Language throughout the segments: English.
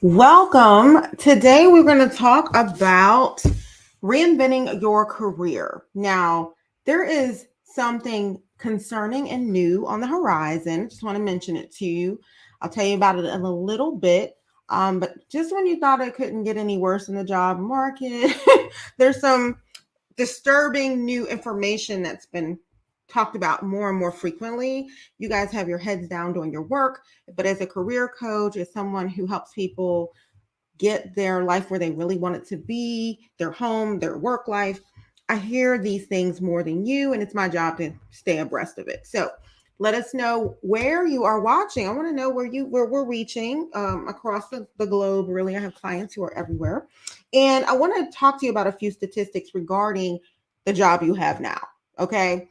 Welcome. Today we're going to talk about reinventing your career. Now, there is something concerning and new on the horizon. Just want to mention it to you. I'll tell you about it in a little bit. But just when you thought it couldn't get any worse in the job market, there's some disturbing new information that's been talked about more and more frequently. You guys have your heads down doing your work, but as a career coach, as someone who helps people get their life where they really want it to be, their home, their work life, I hear these things more than you, and it's my job to stay abreast of it. So let us know where you are watching. I want to know where we're reaching across the globe. Really, I have clients who are everywhere, and I want to talk to you about a few statistics regarding the job you have now. Okay,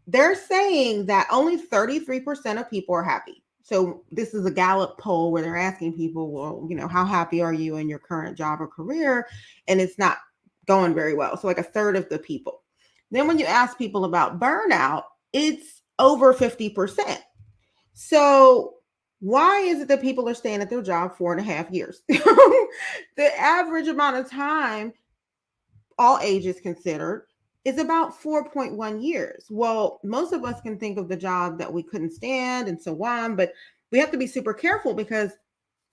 they're saying that only 33% of people are happy. So this is a Gallup poll where they're asking people, well, how happy are you in your current job or career? And it's not going very well. So like a third of the people. Then when you ask people about burnout, it's over 50%. So why is it that people are staying at their job 4.5 years? The average amount of time, all ages considered, is about 4.1 years. Well, most of us can think of the job that we couldn't stand and so on, but we have to be super careful because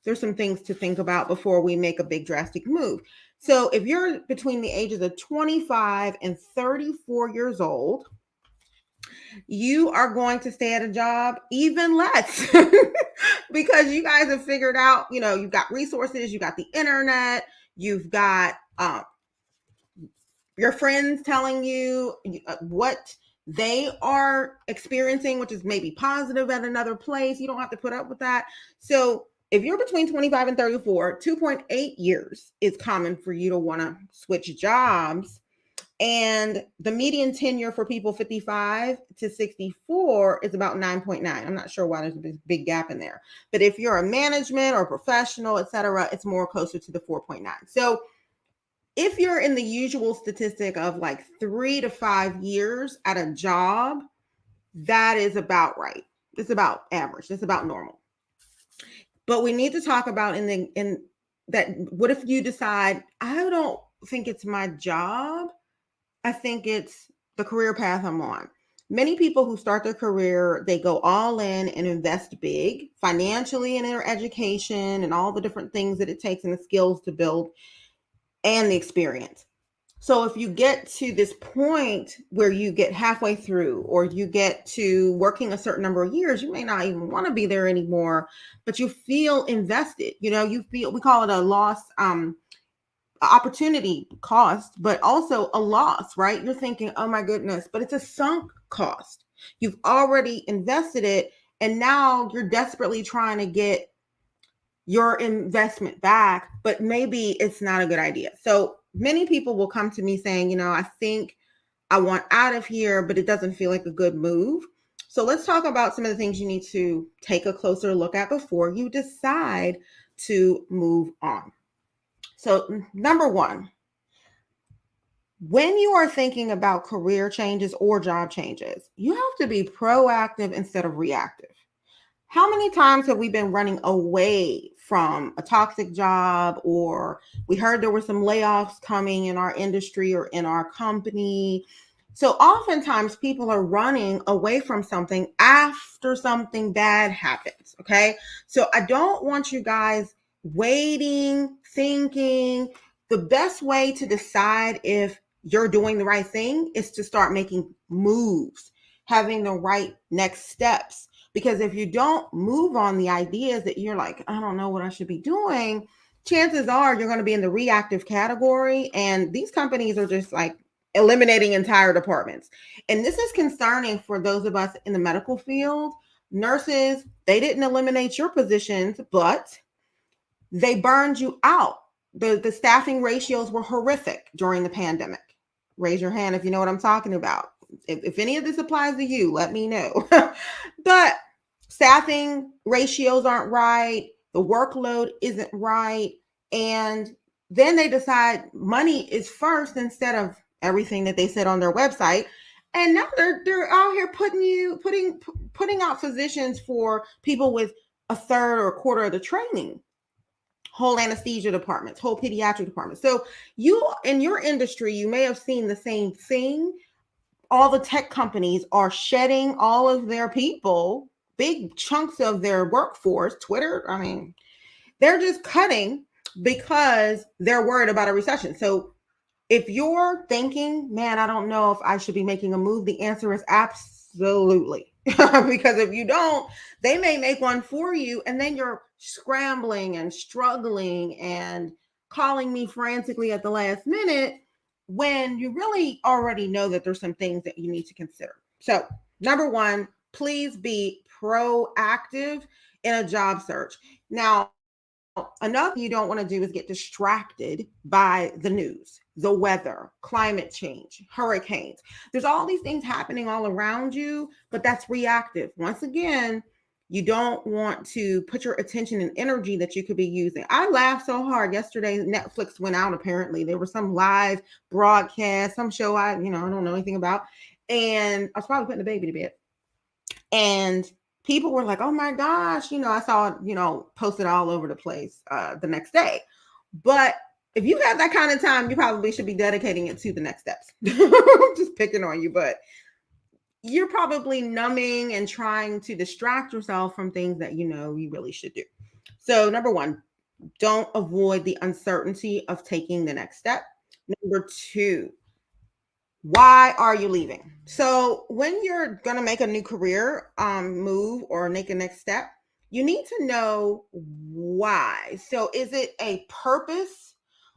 there's some things to think about before we make a big drastic move. So if you're between the ages of 25 and 34 years old, you are going to stay at a job even less because you guys have figured out, you've got resources, you got the internet, you've got your friends telling you what they are experiencing, which is maybe positive at another place. You don't have to put up with that. So if you're between 25 and 34, 2.8 years is common for you to want to switch jobs. And the median tenure for people 55 to 64 is about 9.9. I'm not sure why there's a big gap in there. But if you're a management or professional, et cetera, it's more closer to the 4.9. So if you're in the usual statistic of like 3 to 5 years at a job, that is about right. It's about average. It's about normal. But we need to talk about in that, what if you decide, I don't think it's my job, I think it's the career path I'm on. Many people who start their career, they go all in and invest big financially in their education and all the different things that it takes and the skills to build and the experience. So if you get to this point where you get halfway through or you get to working a certain number of years, you may not even want to be there anymore, but you feel invested. You feel, we call it a loss, opportunity cost, but also a loss, right? You're thinking, oh my goodness, but it's a sunk cost. You've already invested it, and now you're desperately trying to get your investment back, but maybe it's not a good idea. So many people will come to me saying, I think I want out of here, but it doesn't feel like a good move. So let's talk about some of the things you need to take a closer look at before you decide to move on. So number one, when you are thinking about career changes or job changes, you have to be proactive instead of reactive. How many times have we been running away from a toxic job, or we heard there were some layoffs coming in our industry or in our company? So oftentimes people are running away from something after something bad happens. Okay. So I don't want you guys waiting, thinking. The best way to decide if you're doing the right thing is to start making moves, having the right next steps. Because if you don't move on the ideas that you're like, I don't know what I should be doing, chances are you're going to be in the reactive category. And these companies are just like eliminating entire departments. And this is concerning for those of us in the medical field. Nurses, they didn't eliminate your positions, but they burned you out. The staffing ratios were horrific during the pandemic. Raise your hand if you know what I'm talking about. If any of this applies to you, let me know. But staffing ratios aren't right. The workload isn't right. And then they decide money is first instead of everything that they said on their website. And now they're out here putting out physicians for people with a third or a quarter of the training. whole anesthesia departments, whole pediatric departments. So you, in your industry, you may have seen the same thing. All the tech companies are shedding all of their people, big chunks of their workforce. Twitter, I mean, they're just cutting because they're worried about a recession. So if you're thinking, man, I don't know if I should be making a move, the answer is absolutely. Because if you don't, they may make one for you, and then you're scrambling and struggling and calling me frantically at the last minute when you really already know that there's some things that you need to consider. So, number one, please be proactive in a job search. Now, another thing you don't want to do is get distracted by the news, the weather, climate change, hurricanes. There's all these things happening all around you, but that's reactive. Once again, you don't want to put your attention and energy that you could be using. I laughed so hard yesterday. Netflix went out. Apparently, there was some live broadcast, some show I don't know anything about, and I was probably putting the baby to bed. And people were like, oh my gosh, I saw it, posted all over the place the next day. But if you have that kind of time, you probably should be dedicating it to the next steps. I'm just picking on you, but you're probably numbing and trying to distract yourself from things that you really should do. So number one, don't avoid the uncertainty of taking the next step. Number two, why are you leaving? So when you're going to make a new career move or make a next step, you need to know why. So is it a purpose?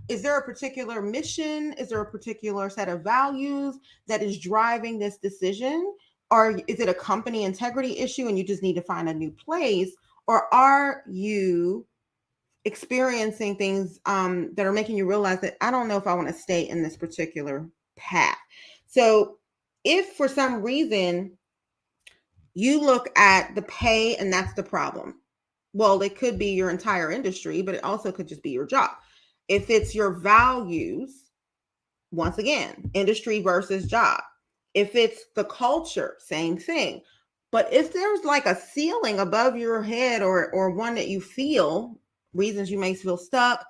Is there a particular mission? Is there a particular set of values that is driving this decision? Or is it a company integrity issue and you just need to find a new place? Or are you experiencing things that are making you realize that I don't know if I want to stay in this particular path? So if for some reason you look at the pay and that's the problem, well, it could be your entire industry, but it also could just be your job. If it's your values, once again, industry versus job. If it's the culture, same thing. But if there's like a ceiling above your head or one that you feel, reasons you may feel stuck,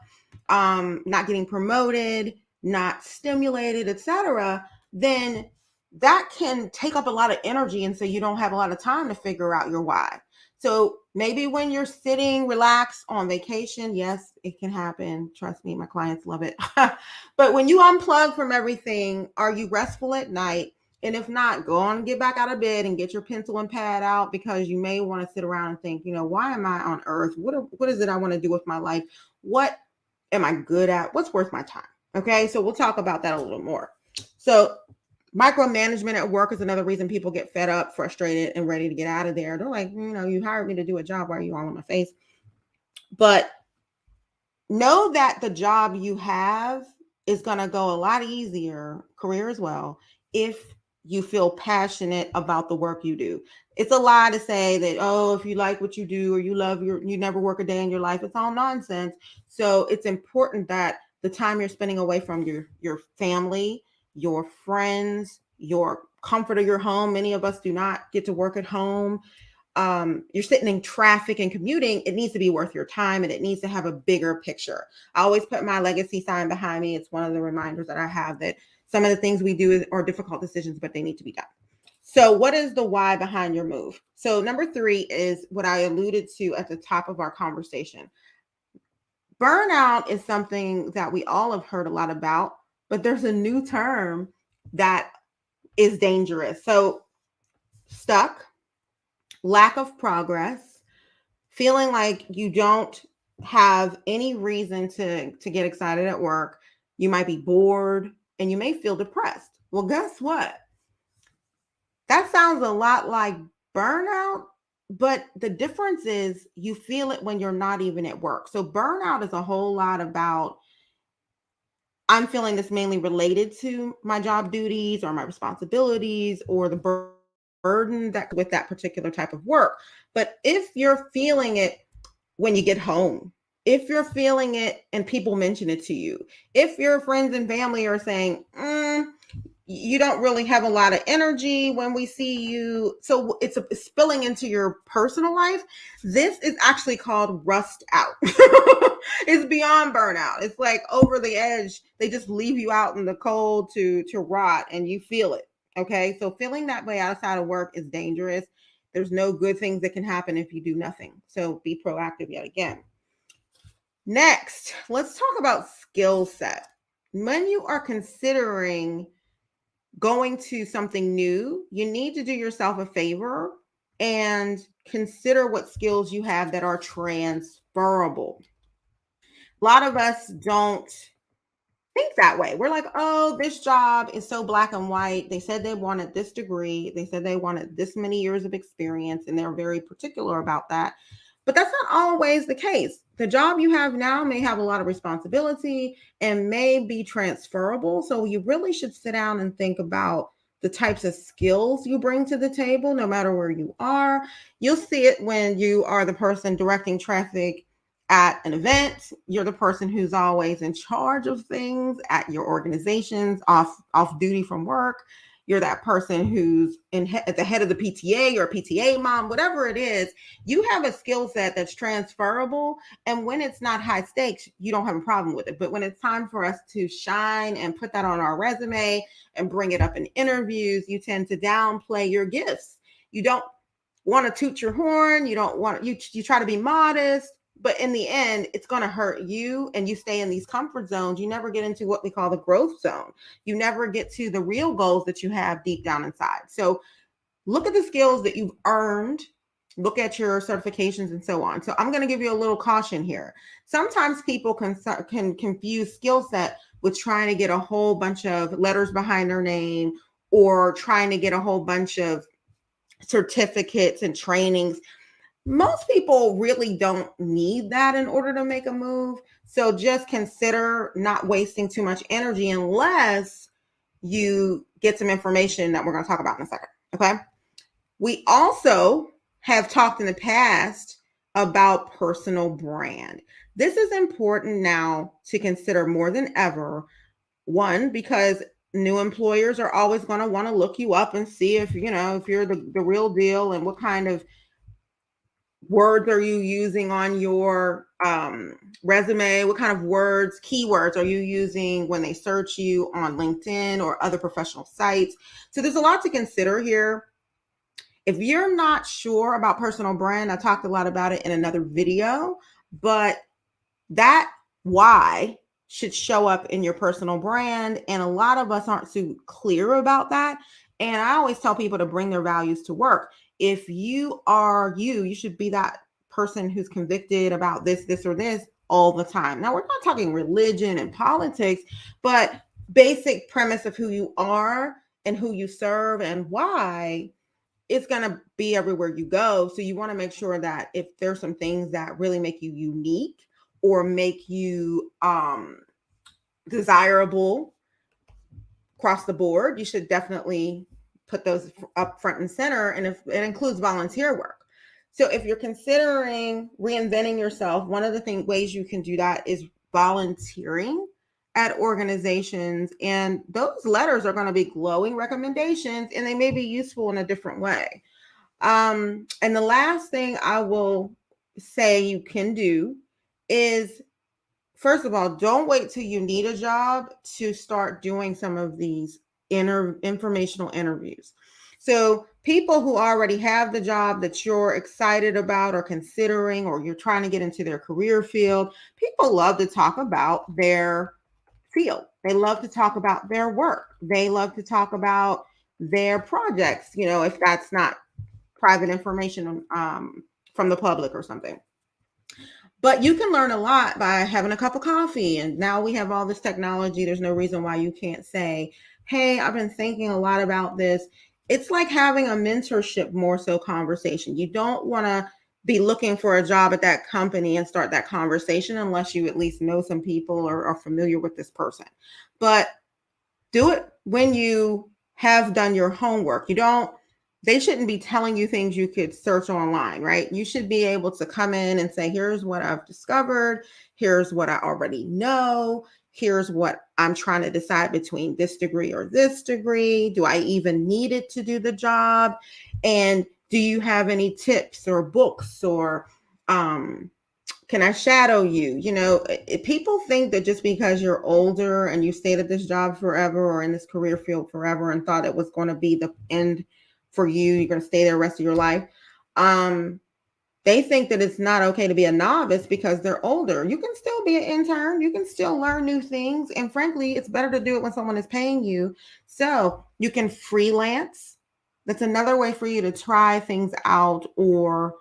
not getting promoted, not stimulated, etc., then that can take up a lot of energy. And so you don't have a lot of time to figure out your why. So maybe when you're sitting relaxed on vacation, yes, it can happen. Trust me, my clients love it. But when you unplug from everything, are you restful at night? And if not, go on and get back out of bed and get your pencil and pad out, because you may want to sit around and think, why am I on earth? What is it I want to do with my life? What am I good at? What's worth my time? Okay, so we'll talk about that a little more. So micromanagement at work is another reason people get fed up, frustrated, and ready to get out of there. They're like, you hired me to do a job. Why are you all in my face? But know that the job you have is going to go a lot easier, career as well, if you feel passionate about the work you do. It's a lie to say that, if you like what you do or you never work a day in your life. It's all nonsense. So it's important that the time you're spending away from your family, your friends, your comfort of your home. Many of us do not get to work at home. You're sitting in traffic and commuting. It needs to be worth your time, and it needs to have a bigger picture. I always put my legacy sign behind me. It's one of the reminders that I have that some of the things we do are difficult decisions, but they need to be done. So what is the why behind your move? So number 3 is what I alluded to at the top of our conversation. Burnout is something that we all have heard a lot about, but there's a new term that is dangerous. So stuck, lack of progress, feeling like you don't have any reason to get excited at work. You might be bored and you may feel depressed. Well, guess what? That sounds a lot like burnout, but the difference is you feel it when you're not even at work. So burnout is a whole lot about, I'm feeling this mainly related to my job duties or my responsibilities or the burden that with that particular type of work. But if you're feeling it when you get home, if you're feeling it and people mention it to you, if your friends and family are saying, you don't really have a lot of energy when we see you. So it's spilling into your personal life. This is actually called rust out. It's beyond burnout. It's like over the edge. They just leave you out in the cold to rot, and you feel it. Okay, so feeling that way outside of work is dangerous. There's no good things that can happen if you do nothing. So be proactive yet again. Next, let's talk about skill set. When you are considering going to something new, you need to do yourself a favor and consider what skills you have that are transferable. A lot of us don't think that way. We're like, oh, this job is so black and white. They said they wanted this degree, they said they wanted this many years of experience, and they're very particular about that. But that's not always the case. The job you have now may have a lot of responsibility and may be transferable. So you really should sit down and think about the types of skills you bring to the table, no matter where you are. You'll see it when you are the person directing traffic at an event. You're the person who's always in charge of things at your organizations, off duty from work. You're that person who's at the head of the PTA, or PTA mom, whatever it is. You have a skill set that's transferable, and when it's not high stakes, you don't have a problem with it. But when it's time for us to shine and put that on our resume and bring it up in interviews, you tend to downplay your gifts. You don't want to toot your horn. You don't want you try to be modest, but in the end, it's going to hurt you, and you stay in these comfort zones. You never get into what we call the growth zone. You never get to the real goals that you have deep down inside. So look at the skills that you've earned, look at your certifications and so on. So I'm going to give you a little caution here. Sometimes people can confuse skill set with trying to get a whole bunch of letters behind their name, or trying to get a whole bunch of certificates and trainings. Most people really don't need that in order to make a move. So just consider not wasting too much energy unless you get some information that we're going to talk about in a second. Okay. We also have talked in the past about personal brand. This is important now to consider more than ever. One, because new employers are always going to want to look you up and see if you're the real deal, and what kind of words are you using on your resume? What kind of words, keywords are you using when they search you on LinkedIn or other professional sites? So there's a lot to consider here. If you're not sure about personal brand, I talked a lot about it in another video, but that why should show up in your personal brand. And a lot of us aren't too clear about that. And I always tell people to bring their values to work. If you are you should be that person who's convicted about this, or this all the time. Now, we're not talking religion and politics, but basic premise of who you are and who you serve and why. It's going to be everywhere you go. So you want to make sure that if there's some things that really make you unique or make you desirable across the board, you should definitely put those up front and center. And if it includes volunteer work. So if you're considering reinventing yourself, one of the ways you can do that is volunteering at organizations. And those letters are going to be glowing recommendations, and they may be useful in a different way. And the last thing I will say you can do is, first of all, don't wait till you need a job to start doing some of these informational interviews. So people who already have the job that you're excited about or considering, or you're trying to get into their career field, people love to talk about their field. They love to talk about their work. They love to talk about their projects, if that's not private information from the public or something. But you can learn a lot by having a cup of coffee. And now we have all this technology. There's no reason why you can't say, hey, I've been thinking a lot about this. It's like having a mentorship, more so conversation. You don't want to be looking for a job at that company and start that conversation unless you at least know some people or are familiar with this person. But do it when you have done your homework. They shouldn't be telling you things you could search online, right? You should be able to come in and say, here's what I've discovered. Here's what I already know. here's what I'm trying to decide between this degree or this degree. Do I even need it to do the job? And do you have any tips or books or can I shadow you? People think that just because you're older and you stayed at this job forever or in this career field forever and thought it was going to be the end for you, you're going to stay there the rest of your life. They think that it's not okay to be a novice because they're older. You can still be an intern. You can still learn new things. And frankly, it's better to do it when someone is paying you. So you can freelance. That's another way for you to try things out. Or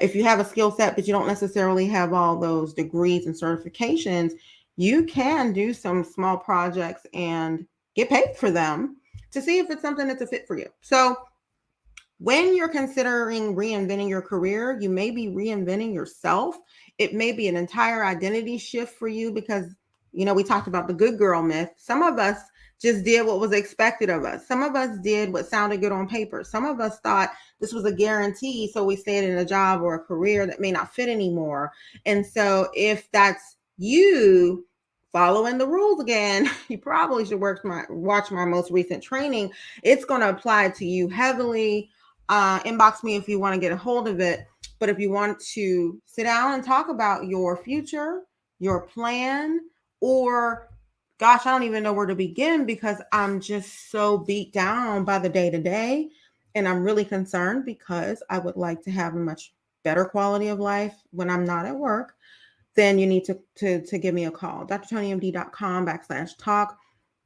if you have a skill set, but you don't necessarily have all those degrees and certifications, you can do some small projects and get paid for them to see if it's something that's a fit for you. So when you're considering reinventing your career, you may be reinventing yourself. It may be an entire identity shift for you because, we talked about the good girl myth. Some of us just did what was expected of us. Some of us did what sounded good on paper. Some of us thought this was a guarantee, so we stayed in a job or a career that may not fit anymore. And so if that's you, following the rules again, you probably should watch my most recent training. It's going to apply to you heavily. Inbox me if you want to get a hold of it. But if you want to sit down and talk about your future, your plan, or gosh, I don't even know where to begin because I'm just so beat down by the day to day. And I'm really concerned because I would like to have a much better quality of life when I'm not at work, then you need to give me a call. drtonymd.com/talk.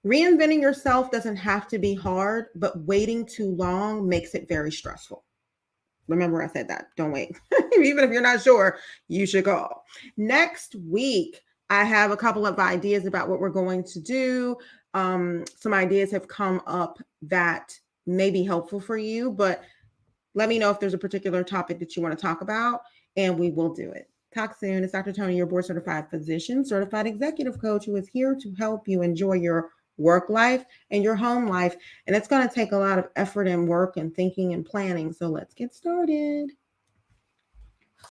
Reinventing yourself doesn't have to be hard, but waiting too long makes it very stressful. Remember, I said that. Don't wait. Even if you're not sure, you should call. Next week, I have a couple of ideas about what we're going to do. Some ideas have come up that may be helpful for you, but let me know if there's a particular topic that you want to talk about, and we will do it. Talk soon. It's Dr. Tony, your board certified physician, certified executive coach who is here to help you enjoy your work life and your home life. And it's going to take a lot of effort and work and thinking and planning. So let's get started.